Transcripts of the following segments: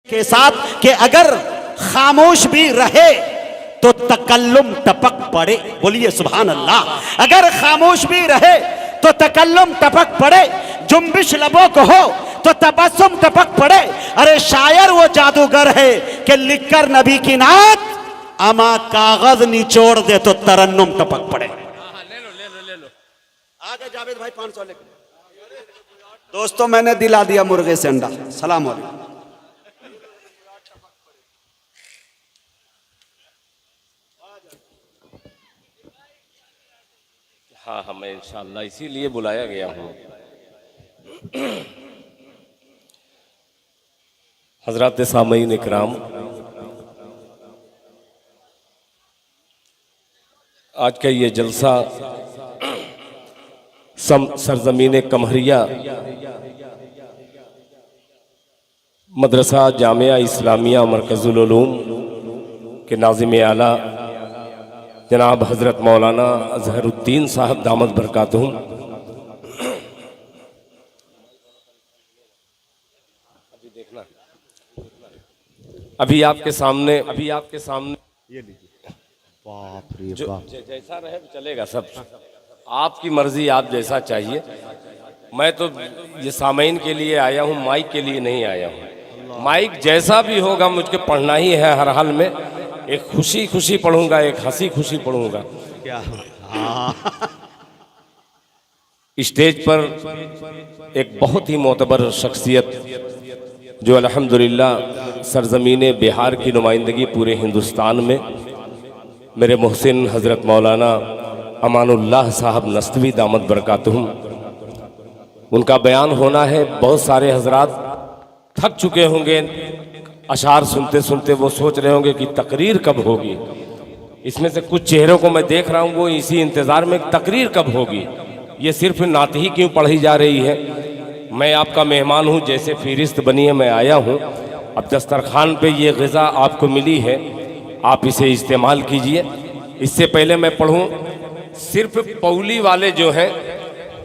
के साथ कि अगर खामोश भी रहे तो तकल्लुम टपक पड़े। बोलिए सुभान अल्लाह। अगर खामोश भी रहे तो तकल्लुम टपक पड़े, जुम्बिश लबों को हो तो तबस्सुम टपक पड़े। अरे शायर वो जादूगर है कि लिखकर नबी की नात अमा कागज निचोड़ दे तो तरन्नुम टपक पड़े। ले लो आगे जावेद भाई 500 लेकर। दोस्तों मैंने दिला दिया मुर्गे से अंडा। सलाम वालेकुम। हाँ हमें इंशाअल्लाह इसीलिए बुलाया गया हूँ। हजरात सामईन इकराम, आज का ये जलसा सरजमीन कमहरिया मदरसा जामिया इस्लामिया मरकजुल उलूम के नाज़िम आला जनाब हज़रत मौलाना अज़हरुद्दीन साहब दामद बरकातहुम, अभी देखना, अभी आपके सामने ये लीजिए। बाप रे बाप, जैसा रहे चलेगा, सब आपकी मर्जी, आप जैसा चाहिए। मैं तो ये सामईन के लिए आया हूँ, माइक के लिए नहीं आया हूँ। माइक जैसा भी होगा मुझको पढ़ना ही है हर हाल में। एक खुशी खुशी पढ़ूंगा, एक हंसी खुशी पढ़ूंगा। क्या स्टेज पर एक बहुत ही मोतबर शख्सियत जो अल्हम्दुलिल्लाह सरजमीन बिहार की नुमाइंदगी पूरे हिंदुस्तान में, मेरे मोहसिन हज़रत मौलाना अमानुल्लाह साहब नस्तवी दामद बरकातहुम, उनका बयान होना है। बहुत सारे हजरात थक चुके होंगे अशार सुनते सुनते, वो सोच रहे होंगे कि तकरीर कब होगी। इसमें से कुछ चेहरों को मैं देख रहा हूँ वो इसी इंतज़ार में तकरीर कब होगी, ये सिर्फ नात ही क्यों पढ़ी जा रही है। मैं आपका मेहमान हूँ, जैसे फहरिस्त बनी है मैं आया हूँ। अब दस्तरखान पे ये ग़िज़ा आपको मिली है, आप इसे इस्तेमाल कीजिए। इससे पहले मैं पढ़ूँ, सिर्फ पौली वाले जो हैं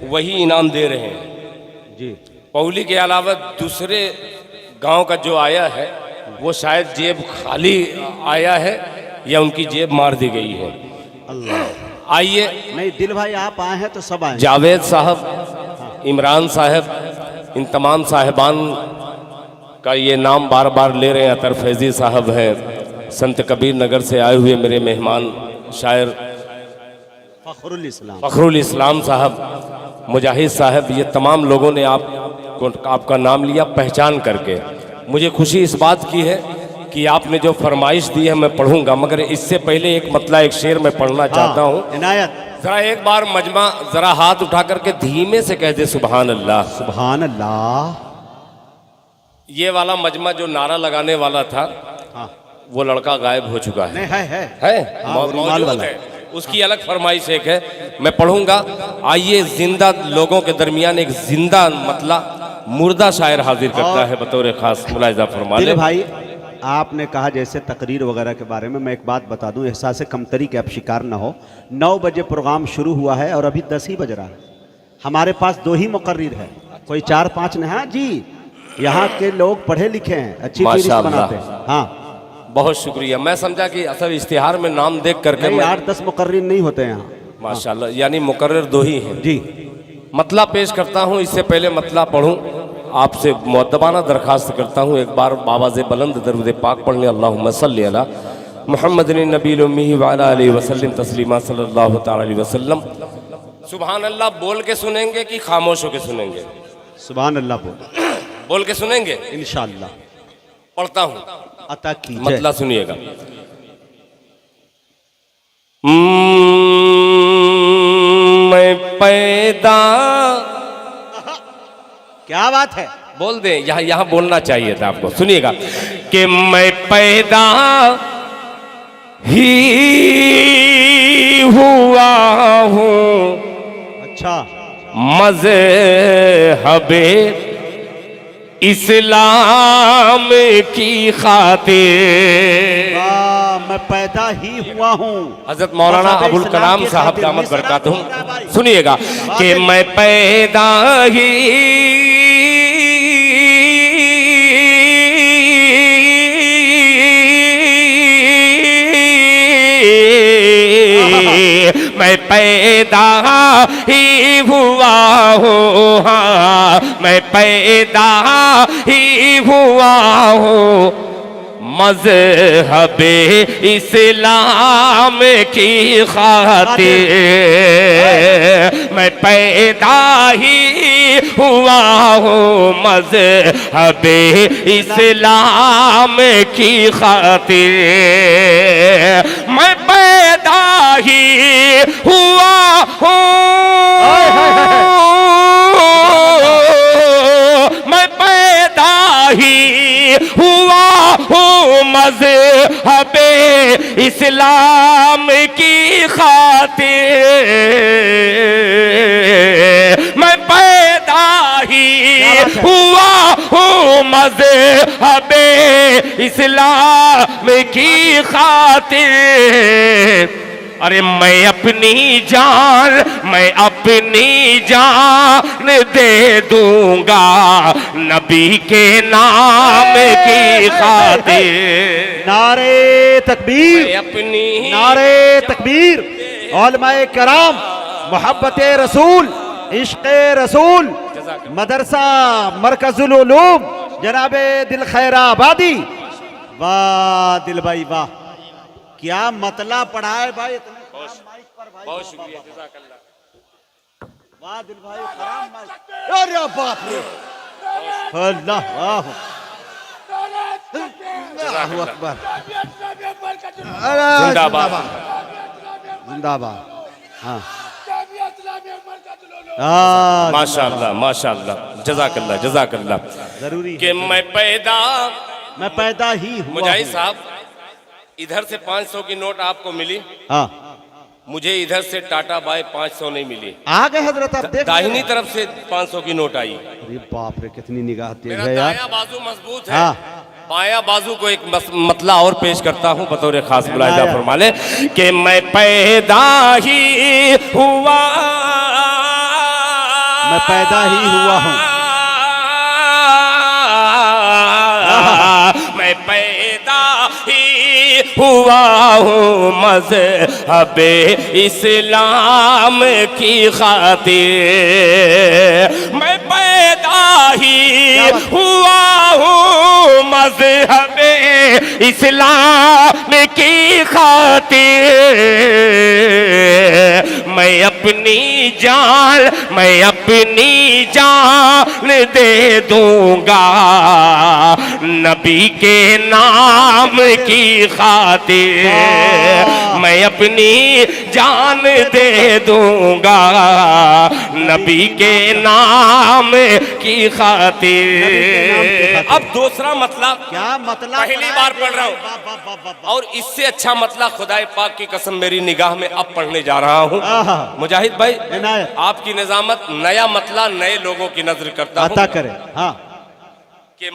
वही इनाम दे रहे हैं जी। पौली के अलावा दूसरे गांव का जो आया है वो शायद जेब खाली आया है या उनकी जेब मार दी गई है। अल्लाह। आइए। नहीं दिल भाई आप आए हैं तो सब आए। जावेद साहब, इमरान साहब, इन तमाम साहिबान का ये नाम बार बार ले रहे हैं। अतर फैज़ी साहब हैं, संत कबीर नगर से आए हुए मेरे मेहमान शायर फ़खरुल इस्लाम साहब, मुजाहिद साहब, ये तमाम लोगों ने आपका नाम लिया पहचान करके। मुझे खुशी इस बात की है कि आपने जो फरमाइश दी है मैं पढ़ूंगा, मगर इससे पहले एक मतला एक शेर मैं पढ़ना चाहता हूँ। इनायत जरा एक बार मजमा जरा हाथ उठा करके धीमे से कह दे सुभान अल्लाह। सुभान अल्लाह। ये वाला मजमा जो नारा लगाने वाला था, हाँ, वो लड़का गायब हो चुका है। नहीं, है? मौजूद है। उसकी अलग फरमाइश एक है, मैं पढ़ूंगा। आइए, जिंदा लोगों के दरमियान एक जिंदा मतला मुर्दा शायर हाजिर करता है बतौर खास, मुलाहिजा फरमा ले। भाई आपने कहा जैसे तकरीर वगैरह के बारे में, मैं एक बात बता दूं, एहसास कमतरी के आप शिकार ना हो। 9 बजे प्रोग्राम शुरू हुआ है और अभी 10 ही बज रहा है। हमारे पास 2 ही मुकर्रिर है, कोई 4-5 नहीं। हाँ जी, यहाँ के लोग पढ़े लिखे हैं, अच्छी चीज बनाते हैं। हाँ बहुत शुक्रिया। मैं समझा कि असल इश्तिहार में नाम देख करके 8-10 मुकर्रिर नहीं होते यहाँ माशाल्लाह, यानी मुकर्रिर 2 ही हैं जी। मतला पेश करता हूँ। इससे पहले मतला पढ़ूँ, आपसे मुअद्दबाना दरखास्त करता हूँ एक बार आवाज़ बुलंद दरूद पाक पढ़ने। अल्लाहुम्मा सल्ली अला मुहम्मदिन नबील उम्मी व अला आलिहि वसल्लम तस्लीमा सल्लल्लाहु तआला अलैहि वसल्लम। सुभान अल्लाह बोल के सुनेंगे कि खामोश होकर सुनेंगे? सुभान अल्लाह बोल के सुनेंगे इंशाअल्लाह। पढ़ता हूँ, अता की मतला सुनिएगा। मैं पैदा, क्या बात है, बोल दे, यहाँ बोलना चाहिए था आपको। सुनिएगा कि मैं पैदा ही हुआ हूँ, अच्छा, मज़हबे इस्लाम की खातिर मैं पैदा ही हुआ हूँ। हज़रत मौलाना अबुल कलाम साहब दामद बरकातहुम, सुनिएगा कि मैं पैदा ही मैं पैदा ही हुआ हूँ, हाँ मैं पैदा ही हुआ हूँ मज़हबे इस्लाम की खातिर। मैं पैदा ही हुआ हूँ मज़हबे इस्लाम की खातिर। मैं पैदा ही हुआ हूँ, मैं पैदा ही हुआ हूँ मज़हबे इस्लाम की खातिर। मैं पैदा ही हुआ हूँ मज़हबे इस्लाम की खातिर। अरे मैं अपनी जान दे दूंगा नबी के नाम की खातिर। नारे तकबीर, मैं अपनी नारे तकबीर। उलमाए कराम, मोहब्बत रसूल, इश्क़ रसूल, मदरसा मरकजुल उलूम जनाबे दिल खैराबादी। वाह दिल भाई वाह, क्या मतला पढ़ा है भाई, इतने माइक पर भाई। बहुत शुक्रिया, जज़ाकल्लाह। वाह दिल भाई, खराम माइक। अरे बाप रे, अल्लाह वाह, अल्लाहु अकबर, जिंदाबाद जिंदाबाद। हाँ माशाअल्लाह माशाअल्लाह, जज़ाकल्लाह जज़ाकल्लाह। जरूरी कि मैं पैदा ही हुआ मुजाहिद हूँ। साहब, इधर से 500 की नोट आपको मिली, हाँ मुझे इधर से टाटा बाय 500 नहीं मिली। आ गए हजरत, आप देख दाहिनी तरफ से 500 की नोट आई। अरे बाप रे, कितनी निगाह तेज मेरा है यार। दायां बाजू मजबूत है, हाँ। बायां बाजू को एक मतला और पेश करता हूं बतौर खास मुलाहिजा फरमा ले कि मैं पैदा ही हुआ, मैं पैदा ही हुआ हूँ, मैं पैदा ही हुआ हूँ मज़हबे इस्लाम की खातिर। मैं पैदा ही हुआ हूँ मज़हबे इस्लाम की खातिर। मैं अपनी जान दे दूंगा नबी के नाम की खातिर। मैं अपनी जान दे दूंगा नबी के नाम की खातिर। अब दूसरा मतलब, क्या मतलब पहली बार पढ़ रहा हूँ और इससे अच्छा मतलब खुदाए पाक की कसम मेरी निगाह में अब पढ़ने जा रहा हूँ। मुजाहिद भाई, आपकी निजामत नया मतलब नए लोगों की नजर करता हूँ, अता करे। हाँ कि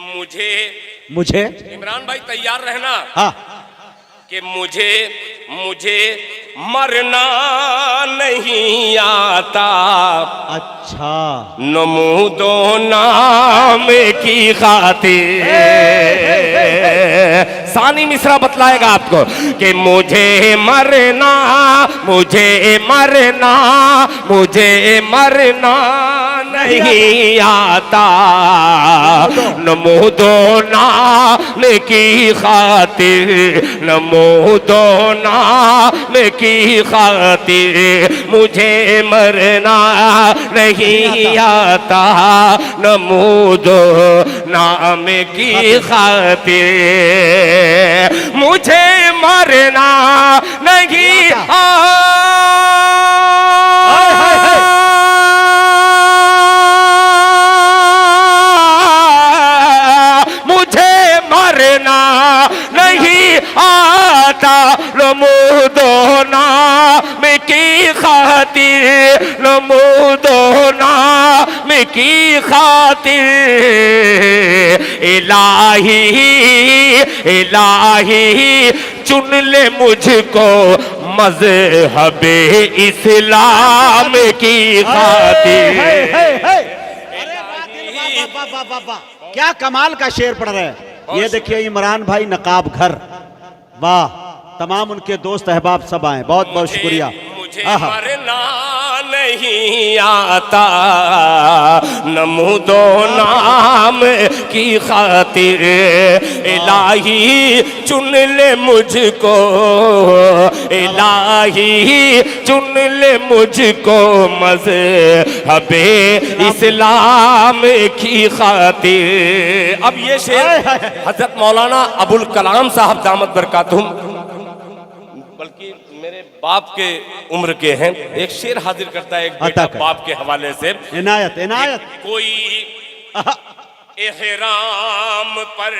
मुझे इमरान भाई तैयार रहना, हाँ कि मुझे मरना नहीं आता। अच्छा, नमूदो नाम की खातिर। सानी मिश्रा बतलाएगा आपको कि मुझे मरना नहीं आता। नमूदो नाम की खातिर, नमूदो नाम की खातिर मुझे मरना नहीं आता। नमूदो नाम की खातिर मुझे मरना नहीं आता। नमूदो नाम की खातिर, नमूदो नाम की खातिर इलाही चुन ले मुझको मज़हबे इस्लाम की खातिर। क्या कमाल का शेर पढ़ रहे हैं। ये देखिए इमरान भाई नकाब घर, वाह, तमाम उनके दोस्त अहबाब सब आए, बहुत बहुत शुक्रिया। मुझे मरना नहीं आता, नमूदो नाम की खातिर इलाही चुन ले मुझको, इलाही चुन ले मुझको मज़हबे इस्लाम की खातिर। अब ये शेर हजरत मौलाना अबुल कलाम साहब दामत बरकातुहुम, बल्कि मेरे बाप के उम्र के हैं, एक शेर हाजिर करता है एक बेटा बाप के हवाले से। इनायत इनायत। कोई एहराम पर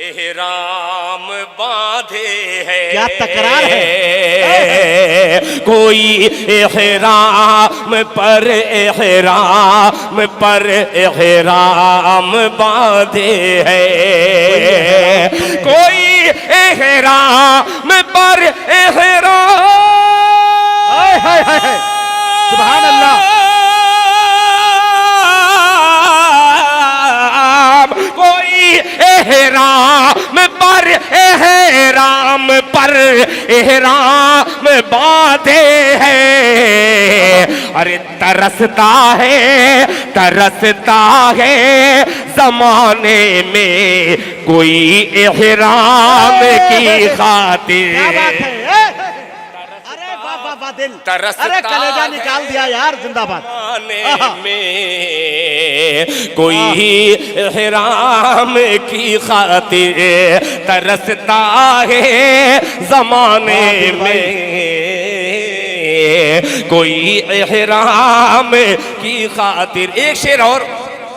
एहराम बांधे है, क्या तकरार है। कोई एहराम पर एहराम बांधे है, कोई एहराम पर एहराम, सुभान अल्लाह। एहराम बांधे है। अरे तरसता है जमाने में कोई एहराम की खातिर। क्या बात है। अरे वाह वाह वाह दिल, अरे कलेजा निकाल दिया यार, जिंदाबाद। में कोई एहराम की खातिर तरसता है जमाने में, कोई एहराम की खातिर। एक शेर और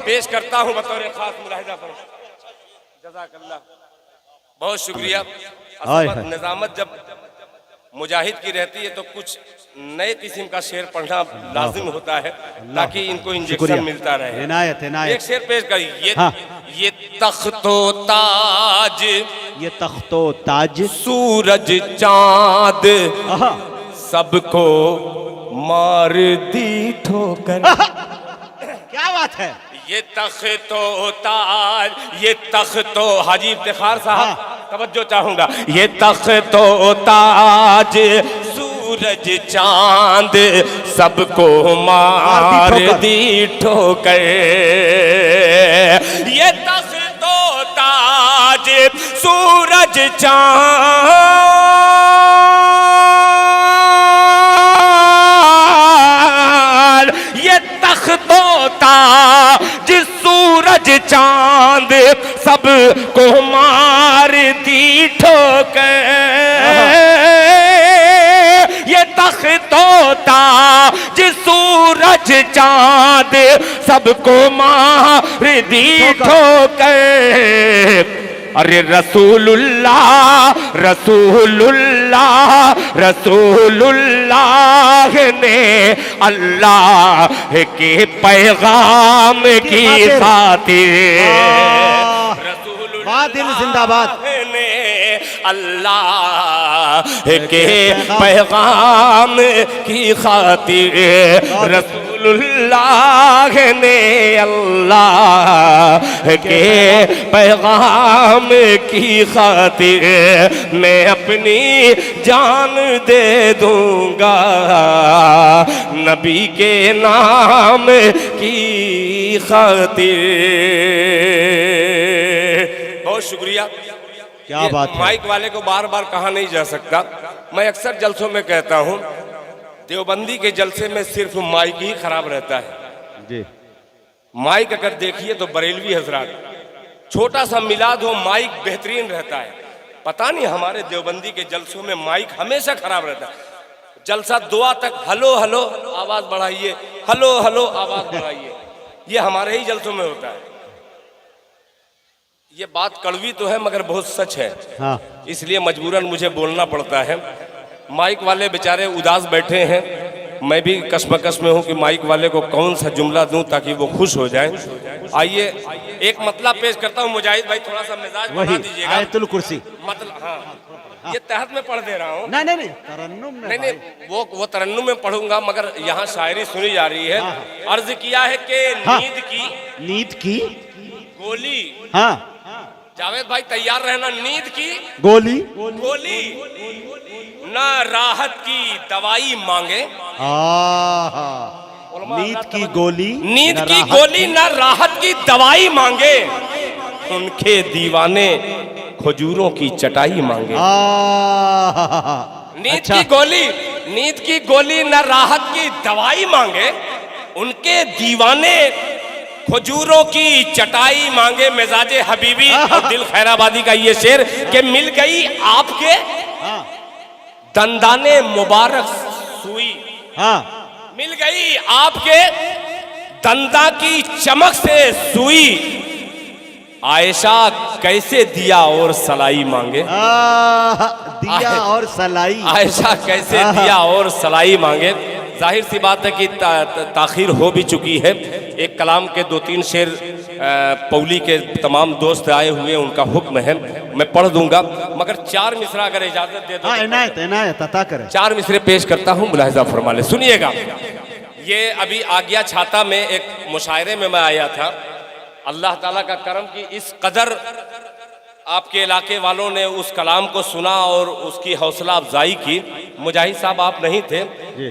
पेश करता हूं बतौर खास मुलाहिजा पर। जज़ाकल्लाह, बहुत शुक्रिया। निजामत जब मुजाहिद की रहती है तो कुछ नए किस्म का शेर पढ़ना लाजिम होता है ताकि इनको इंजेक्शन मिलता रहे। इनायत इनायत। एक शेर पेश करिए। ये तख्तो ताज, ये तख्तो ताज, सूरज चांद सबको मार दी ठोकर। क्या बात है। ये तख्तो ताज, ये तख्तो, हाजी इफ्तिखार साहब तवज्जो चाहूंगा। ये तख्तो ताज सूरज चांद सबको मार दी ठोकर। ये तख्तो ताज सूरज चांद, ये तख्तो ताज सूरज चांद सबको मार दी ठोकर। ये तख्तो ताज सूरज चांद सबको मार दी ठोकर। अरे रसूलुल्लाह रसूलुल्लाह रसूलुल्लाह ने अल्लाह के पैगाम की खातिर, दिल जिंदाबाद, ने अल्लाह के पैगाम की खातिर, रसूलुल्लाह ने अल्लाह के पैगाम की खातिर मैं अपनी जान दे दूंगा नबी के नाम की खातिर। बहुत शुक्रिया। क्या बात है। माइक वाले को बार बार कहा नहीं जा सकता। मैं अक्सर जलसों में कहता हूँ देवबंदी के जलसे में सिर्फ माइक ही खराब रहता है जी। माइक अगर देखिए तो बरेलवी हजरात, छोटा सा मिलाद हो माइक बेहतरीन रहता है। पता नहीं हमारे देवबंदी के जलसों में माइक हमेशा खराब रहता है। जलसा दुआ तक हलो हलो आवाज बढ़ाइए, हलो हलो आवाज बढ़ाइए, ये हमारे ही जलसों में होता है। ये बात कड़वी तो है मगर बहुत सच है। हाँ। इसलिए मजबूरन मुझे बोलना पड़ता है। माइक वाले बेचारे उदास बैठे हैं, मैं भी कश्मकश में हूं कि माइक वाले को कौन सा जुमला दूं ताकि वो खुश हो जाए। आइए एक मतलब पेश करता हूं। मुजाहिद भाई थोड़ा सा मिजाज बढ़ा दीजिएगा। आयतुल कुर्सी मतलब हाँ, ये तहत में पढ़ दे रहा हूँ। नहीं तरन्नुम में, नहीं वो तरन्नुम में पढ़ूंगा मगर यहाँ शायरी सुनी जा रही है। अर्ज किया है कि नींद की नींद की गोली हाँ जावेद भाई तैयार रहना। नींद की गोली गोली न राहत की दवाई मांगे। नींद की गोली, नींद की गोली न राहत की दवाई मांगे, उनके दीवाने खजूरों की चटाई मांगे। नींद की गोली, नींद की गोली न राहत की दवाई मांगे, उनके दीवाने खजूरों की चटाई मांगे। मिजाजे हबीबी और दिल खैराबादी का ये शेर कि मिल गई आपके दंदाने मुबारक सुई। मिल गई आपके दंदा की चमक से सुई, आयशा कैसे दिया और सलाई मांगे। दिया और सलाई, आयशा कैसे दिया और सलाई मांगे। जाहिर सी बात है कि ताखीर हो भी चुकी है। एक कलाम के 2-3 शेर पौली के तमाम दोस्त आए हुए, उनका हुक्म है, मैं पढ़ दूंगा, मगर 4 मिसरा अगर इजाजत दे दो। इनायत इनायत अता करें। 4 मिसरे पेश करता हूँ, मुलाहिजा फरमा ले, सुनिएगा। ये अभी आज्ञा छाता में एक मुशायरे में मैं आया था। अल्लाह ताला का करम कि इस कदर आपके इलाके वालों ने उस कलाम को सुना और उसकी हौसला अफजाई की। मुजाहिद साहब आप नहीं थे,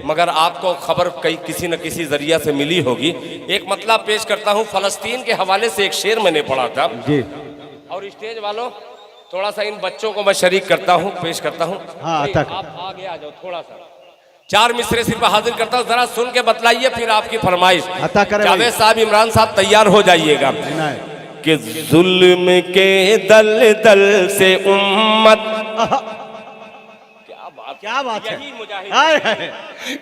मगर आपको खबर कई किसी न किसी जरिया से मिली होगी। एक मतलब पेश करता हूँ, फलस्तीन के हवाले से एक शेर मैंने पढ़ा था जी। और स्टेज वालों थोड़ा सा इन बच्चों को मैं शरीक करता हूँ, पेश करता हूँ। आप आगे आ जाओ थोड़ा सा। 4 मिसरे सिर्फ हाजिर करता हूँ, जरा सुन के बतलाइए, फिर आपकी फरमाइश। जावेद साहब, इमरान साहब तैयार हो जाइएगा। कि जुल्म के दल दल से उम्मत, क्या बात है,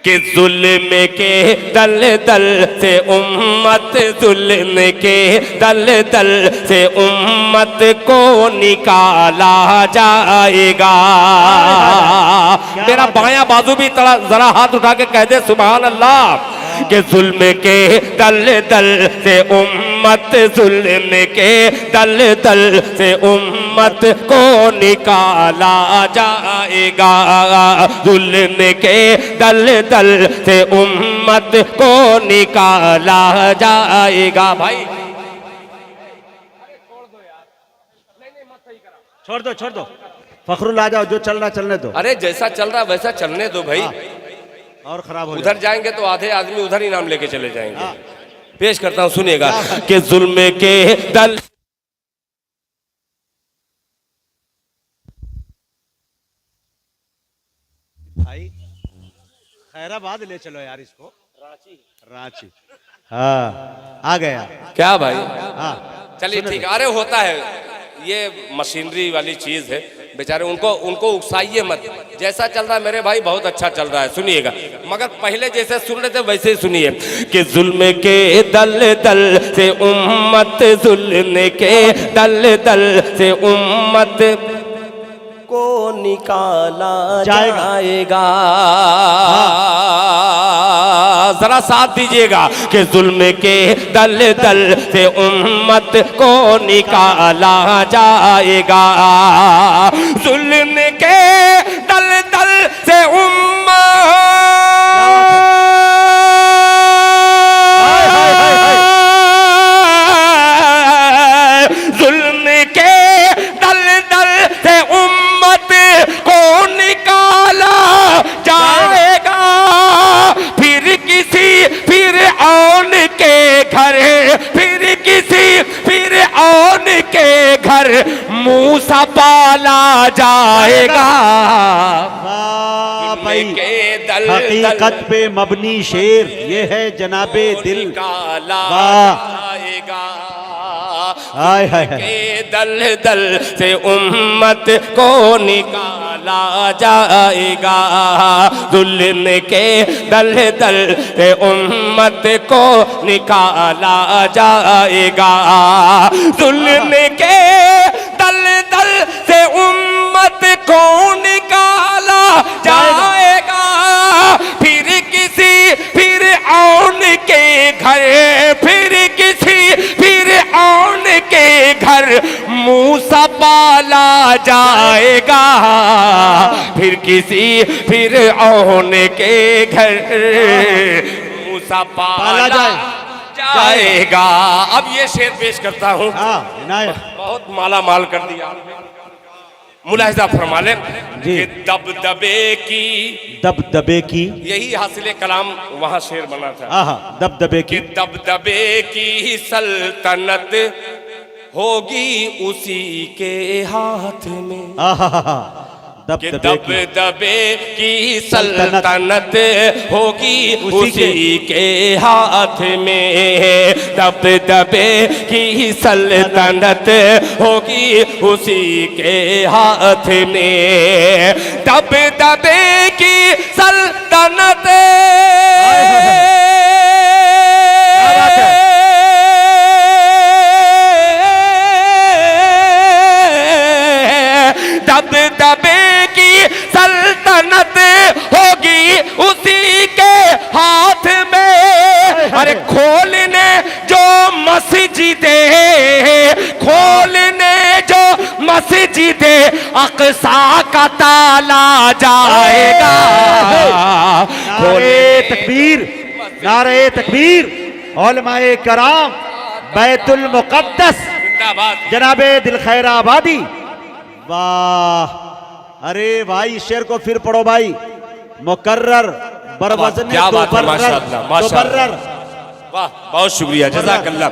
कि जुल्म के दल दल से उम्मत, जुल्म के दल दल से उम्मत को निकाला जाएगा। मेरा बायां बाजू भी जरा हाथ उठा के कह दे सुभान अल्लाह। कि जुल्म के दल दल से उम्मत, जुल्म के दल दल से उम्मत को निकाला जाएगा। जुल्म के दल दल से उम्मत को निकाला जाएगा। भाई छोड़ दो फखरुल, आ जाओ, जो चलना चलने दो। अरे जैसा चल रहा वैसा चलने दो भाई। और खराब हो उधर जाएंगे तो आधे आदमी उधर ही नाम लेके चले जाएंगे। पेश करता हूं, सुनिएगा। कि जुल्म के दल, भाई खैराबाद ले चलो यार इसको। रांची आ गया क्या भाई? चलिए ठीक है। अरे होता है, ये मशीनरी वाली चीज है, बेचारे उनको उकसाइए मत। जैसा चल रहा है मेरे भाई, बहुत अच्छा चल रहा है, सुनिएगा। मगर पहले जैसे सुन रहे थे वैसे ही सुनिए। कि जुल्म के दल दल से उम्मत, जुल्म के दल दल से उम्मत को निकाला जाएगा। जरा साथ दीजिएगा। कि जुल्म के दल दल से उम्मत को निकाला जाएगा। जुल्म के दल दल से उम्मत, जुल्म के दल दल से उम्मत को निकाला जाएगा। फिर औन के घर, फिर किसी फिर औन के घर मूसा पाला जाएगा। हकीकत पे मबनी शेर ये है जनाबे दिल। निकाला जाएगा। हाय हाय के दल दल से उम्मत को निकाला जाएगा। जुल्म के दल दल से उम्मत को निकाला जाएगा। जुल्म के दल दल से उम्मत को निकाला जाएगा। फिर औन के घर, फिर औन के घर मूसा पाला जाएगा। फिर औन के घर मूसा पाला जाएगा। अब ये शेर पेश करता हूँ। बहुत माला माल कर दिया। मुलाहिजा फरमा लें जी। कि दबदबे की यही हासिल कलाम वहां शेर बना था। आहा, दबदबे कि की दबदबे की सल्तनत होगी उसी के हाथ में। आहा, कि दबदबे की दबदबे की सल्तनत होगी उसी के हाथ में। दबदबे की सल्तनत होगी उसी के हाथ में। दबदबे की सल्तनत दबदबे की सल्तनत होगी उसी के हाथ में। अरे खोलने जो मस्जिदे अक़सा का ताला जाएगा। नारे तकबीर, नारे तकबीर। उलमाए कराम, बैतुल मुक़द्दस, जनाबे दिल खैराबादी। वाह, अरे भाई शेर को फिर पढ़ो भाई। मुकर्रर बरवज़न क्या बात है, माशाअल्लाह, मुबर्रर। माशाअल्लाह। वाह, बहुत शुक्रिया, जज़ाकल्लाह।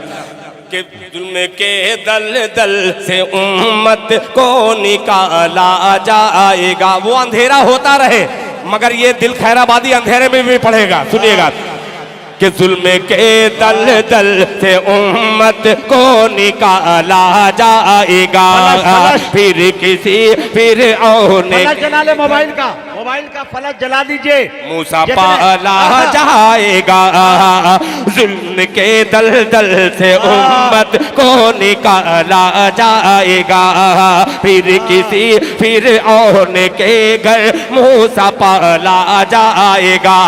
कि जुल्म के दलदल से उम्मत को निकाला जाएगा। वो अंधेरा होता रहे मगर ये दिल खैराबादी अंधेरे में भी पढ़ेगा। सुनिएगा कि जुल्म के दलदल से उम्मत को निकाला जाएगा। फिर औने जला ले मोबाइल का फलक जला दीजिए। मूसा पाला जाएगा। जुल्म के दलदल से उम्मत को निकाला जाएगा। फिर औने के घर मूसा पाला जाएगा।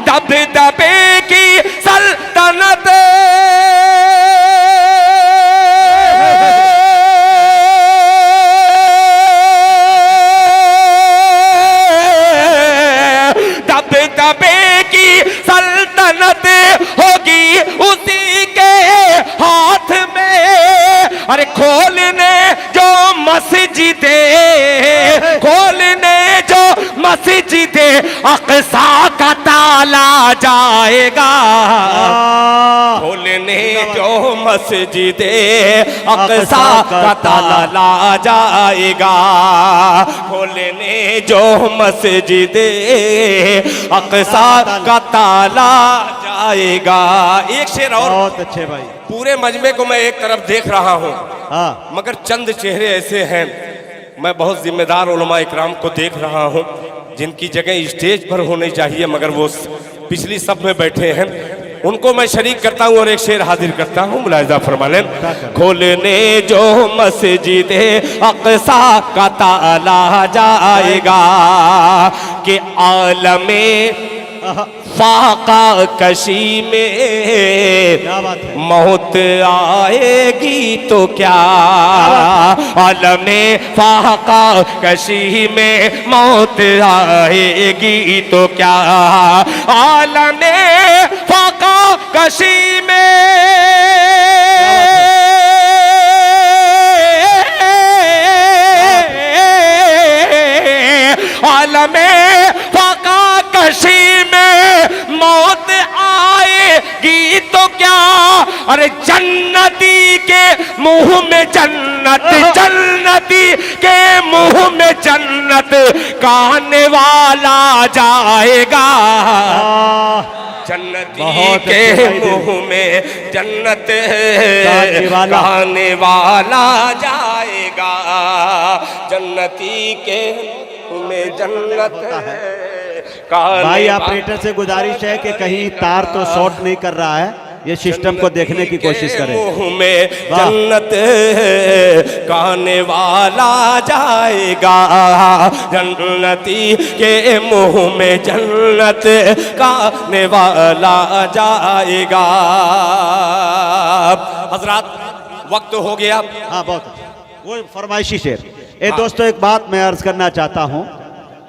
दबदबे की सल्तनत दबदबे की सल्तनत होगी उसी के हाथ में। अरे खोलने जो मस्जिदे अक़सा का ताला जाएगा। खोलने जो मस्जिदे अक़सा का ताला जाएगा। खोलने जो मस्जिदे अक़सा का ताला जाएगा। एक शेर और। बहुत अच्छे भाई। पूरे मजमे को मैं एक तरफ देख रहा हूँ हाँ, मगर चंद चेहरे ऐसे हैं, मैं बहुत जिम्मेदार उलमा इकराम को देख रहा हूँ जिनकी जगह स्टेज पर होनी चाहिए मगर वो पिछली सब में बैठे हैं। उनको मैं शरीक करता हूँ और एक शेर हाजिर करता हूँ। मुलाहिजा फरमा लें। खोलने जो मस्जिदे अक़सा का ताला जाएगा कि आलमे फाका कशी में मौत आएगी तो क्या। आलमे फाका कशी में मौत आएगी तो क्या। आलमे फाका कशी में आलमे फाका कशी में मौत आएगी तो क्या। अरे जन्नती के मुंह में जन्नत, जन्नती के मुंह में जन्नत खाने वाला जाएगा। जन्नती के मुंह में जन्नत खाने वाला जाएगा। जन्नती के मुंह में जन्नत भाई ऑपरेटर से गुजारिश है कि कहीं तार तो शॉर्ट नहीं कर रहा है, ये सिस्टम को देखने की कोशिश करें। मुंह में जन्नत खाने वाला जाएगा। जन्नती के मुंह में जन्नत खाने वाला जाएगा। हजरात वक्त हो गया। हाँ बहुत वो फरमाइशी शेर। दोस्तों एक बात मैं अर्ज करना चाहता हूँ,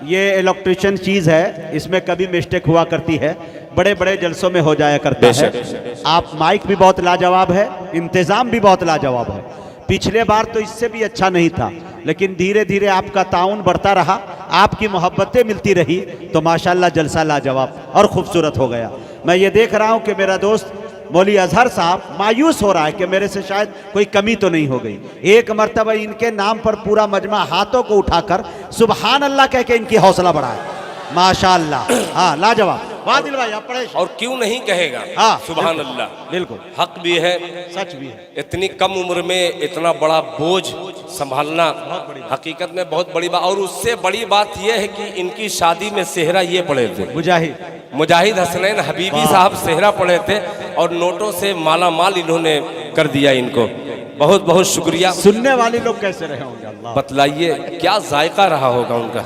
ये इलेक्ट्रिशियन चीज़ है, इसमें कभी मिस्टेक हुआ करती है, बड़े बड़े जलसों में हो जाया करता है। आप माइक भी बहुत लाजवाब है, इंतज़ाम भी बहुत लाजवाब है, पिछले बार तो इससे भी अच्छा नहीं था, लेकिन धीरे धीरे आपका ताउन बढ़ता रहा, आपकी मोहब्बतें मिलती रही, तो माशाल्लाह जलसा लाजवाब और खूबसूरत हो गया। मैं ये देख रहा हूँ कि मेरा दोस्त मौली अजहर साहब मायूस हो रहा है कि मेरे से शायद कोई कमी तो नहीं हो गई। एक मर्तबा इनके नाम पर पूरा मजमा हाथों को उठाकर सुबहान अल्लाह कह के इनकी हौसला बढ़ाए। माशाल्लाह, हाँ लाजवाब। वाह दिल भाई, आप पढ़े। और क्यों नहीं कहेगा, हाँ सुभान अल्लाह, बिल्कुल हक भी है, सच भी है। इतनी कम उम्र में इतना बड़ा बोझ संभालना हकीकत में बहुत बड़ी बात। और उससे बड़ी बात यह है कि इनकी शादी में सेहरा ये पढ़े थे, मुजाहिद हसनैन हबीबी साहब सेहरा पढ़े थे, और नोटों से माला माल इन्होंने कर दिया इनको। बहुत बहुत शुक्रिया। सुनने वाले लोग कैसे रहे होंगे, अल्लाह बतलाइए क्या जायका रहा होगा उनका,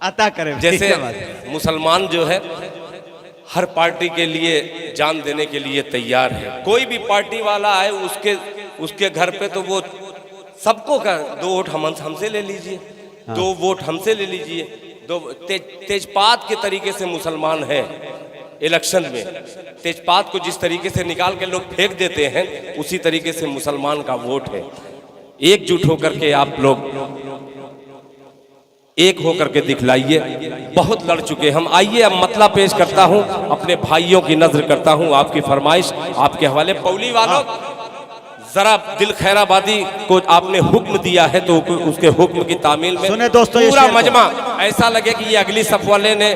अता करे। जैसे मुसलमान जो है हर पार्टी के लिए जान देने के लिए तैयार है। कोई भी पार्टी वाला आए उसके घर पे तो वो सबको का 2 वोट हमसे ले लीजिए, 2 वोट हमसे ले लीजिए। तेजपात के तरीके से मुसलमान है। इलेक्शन में तेजपात को जिस तरीके से निकाल के लोग फेंक देते हैं, उसी तरीके से मुसलमान का वोट है। एकजुट होकर के आप लोग एक होकर के दिखलाइए। बहुत लड़ चुके हम। आइए अब मतला पेश करता हूं, अपने भाइयों की नजर करता हूं, आपकी फरमाइश आपके हवाले। पौली वालों, जरा दिल खैराबादी को आपने हुक्म दिया है, तो उसके हुक्म की तामील में सुने दोस्तों, पूरा मजमा ऐसा लगे कि ये अगली सफ वाले ने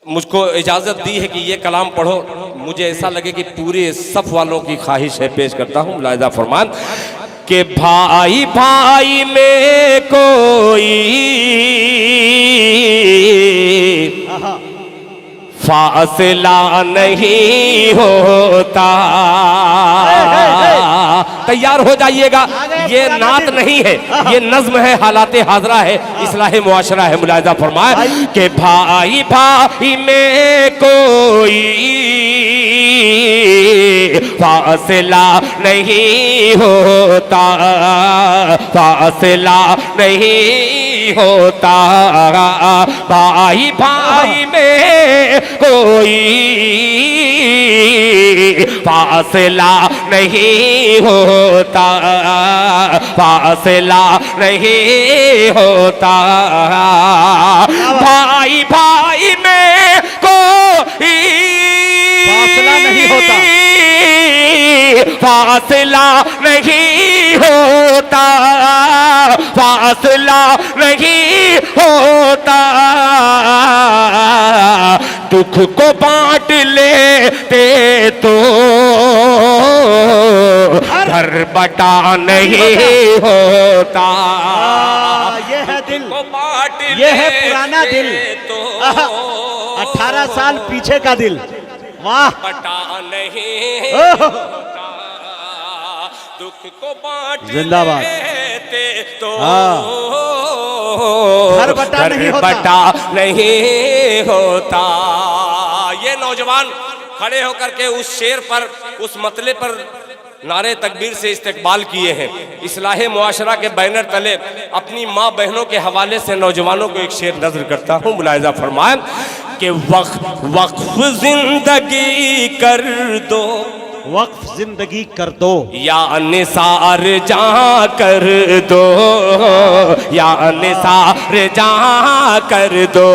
मुझको इजाजत दी है कि ये कलाम पढ़ो, मुझे ऐसा लगे कि पूरे सफ वालों की ख्वाहिश है। पेश करता हूं मुलाहिजा फरमान कि भाई भाई में कोई फासला नहीं होता। तैयार हो जाइएगा, ये नात नहीं है, ये नज्म है, हालात हाजरा है, इस्लाह मुआशरा है। मुलाहिजा फरमाए कि भाई भाई में कोई फासला नहीं होता, फासला नहीं होता। भाई भाई में कोई फासला नहीं होता, फासला नहीं होता। भाई भाई में कोई फासला नहीं होता, फासला नहीं होता, फासला नहीं होता। दुख को बांट लेते तो घर बटा नहीं होता। ये है दिल, को बांट ये है पुराना दिल, तो 18 साल पीछे का दिल। वाह, बटा नहीं होता। दुख को बांट जिंदाबाद। लेते तो घर बटा नहीं होता, बटा नहीं होता। ये नौजवान खड़े होकर के उस शेर पर, उस मतले पर नारे तकबीर से इस्तकबाल किए हैं। इस्लाह मुआशरा के बैनर तले अपनी माँ बहनों के हवाले से नौजवानों को एक शेर नजर करता हूँ। मुलाहिजा फरमाएं कि वक्फ जिंदगी कर दो, वक्फ जिंदगी कर दो, या निसार जहाँ कर दो, या निसार जहाँ कर दो।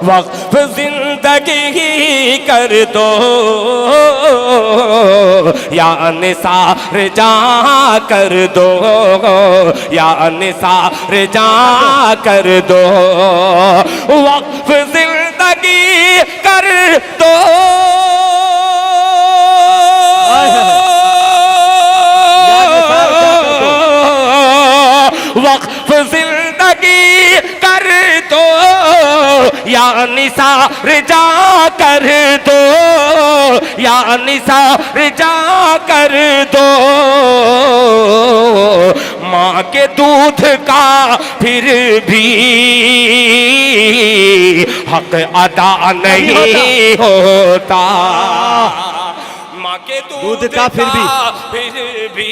वक्फ जिंदगी कर दो, या निसार जहाँ कर दो, या निसार जहाँ कर दो। वक्फ जिंदगी कर दो, वक्फ जिंदगी कर दो, या निसार जा कर दो, या निसार जा कर दो। माँ के दूध का फिर भी हक अदा नहीं होता। माँ के दूध का फिर भी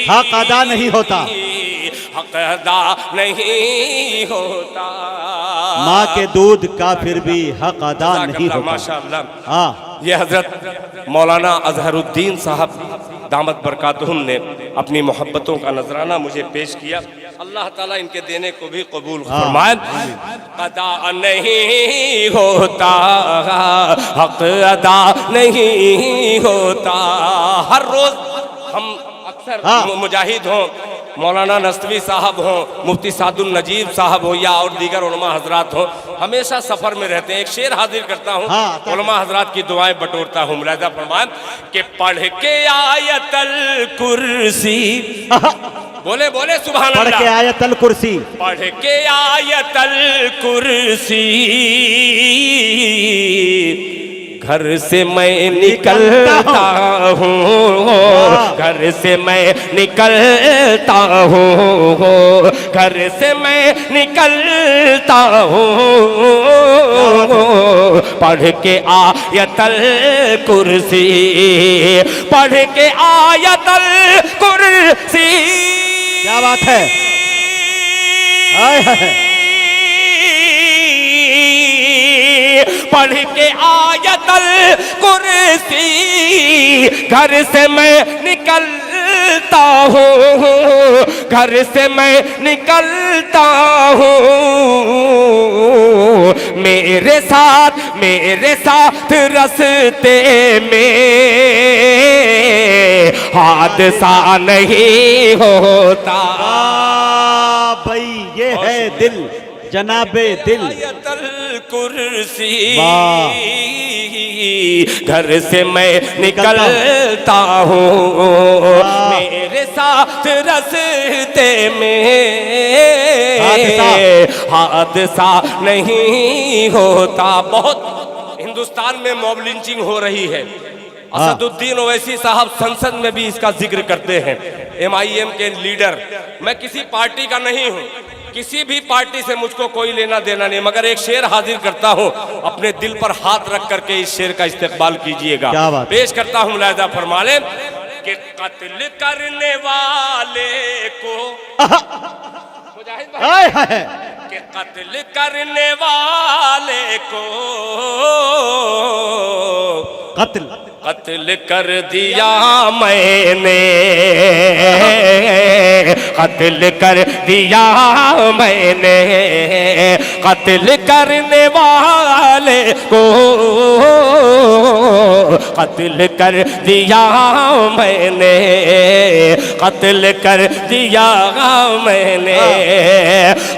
हक अदा नहीं होता, हक अदा नहीं होता। माँ के दूध का फिर भी हक अदा नहीं होता। माशाअल्लाह। हाँ, ये हजरत मौलाना अजहरुद्दीन साहब दामत बरकातहुम ने अपनी मोहब्बतों का नजराना मुझे पेश किया। अल्लाह ताला इनके देने को भी कबूल फरमाए। अदा नहीं होता, हक अदा नहीं होता। हर रोज हम अक्सर मुजाहिद हों, मौलाना नस्तवी साहब हों, मुफ्ती सादुल नजीब साहब हो या और दीगर उलमा हजरात हों, हमेशा सफर में रहते हैं। एक शेर हाजिर करता हूँ, उलमा हजरात की दुआएं बटोरता हूँ। मुलाहिजा फरमाएं कि पढ़ के आयतल कुर्सी, बोले बोले सुभान अल्लाह। पढ़ के आयतल कुर्सी, पढ़ के आयतल कुर्सी, घर से मैं निकलता हूँ, घर से मैं निकलता हूँ, घर से मैं निकलता हूँ, पढ़ के आयतल कुर्सी, पढ़ के आयतल कुर्सी। क्या बात है, आय है। पढ़ के आयतल कुर्सी, घर से मैं निकलता हूँ, घर से मैं निकलता हूँ, मेरे साथ रास्ते में हादसा नहीं होता। भाई ये है दिल, जनाबे दिल। आयतल कुर्सी, घर से मैं निकलता हूँ, मेरे साथ रास्ते में हादसा नहीं होता। बहुत हिंदुस्तान में मॉब लिंचिंग हो रही है। असदुद्दीन ओवैसी साहब संसद में भी इसका जिक्र करते हैं। MIM के लीडर, मैं किसी पार्टी का नहीं हूँ, किसी भी पार्टी से मुझको कोई लेना देना नहीं, मगर एक शेर हाजिर करता हूँ, अपने दिल पर हाथ रख करके इस शेर का इस्तेमाल कीजिएगा। पेश करता हूँ, मुलाहिजा फरमा लें कि कत्ल करने वाले को कि कत्ल करने वाले को कत्ल कर दिया मैंने, कत्ल कर दिया मैंने, कत्ल करने वाले को कत्ल कर दिया मैंने, कत्ल कर दिया मैंने,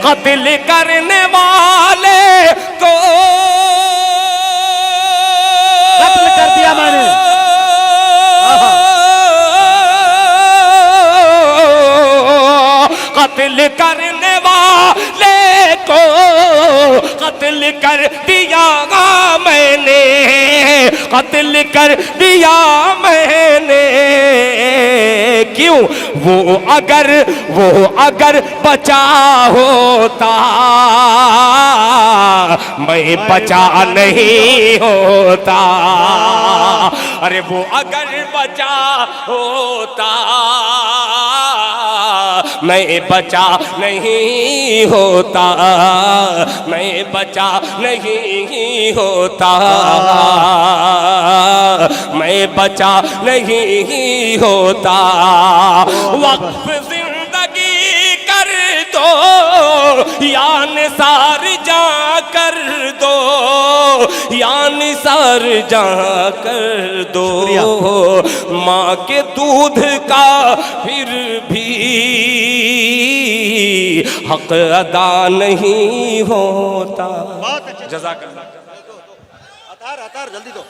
कत्ल करने वाले को कत्ल कर दिया मैंने। कत्ल करने वाले को कत्ल कर दिया मैंने, कत्ल कर दिया मैंने। क्यों? वो अगर बचा होता, मैं बचा नहीं होता। अरे वो अगर बचा होता, मैं बचा नहीं होता, मैं बचा नहीं होता, मैं बचा नहीं होता। वक्फ जिंदगी कर दो या निसार जा कर दो, या निसार जा कर दो, माँ के दूध का फिर भी हक अदा नहीं होता। जज़ाकल्लाह। अतार जल्दी दो।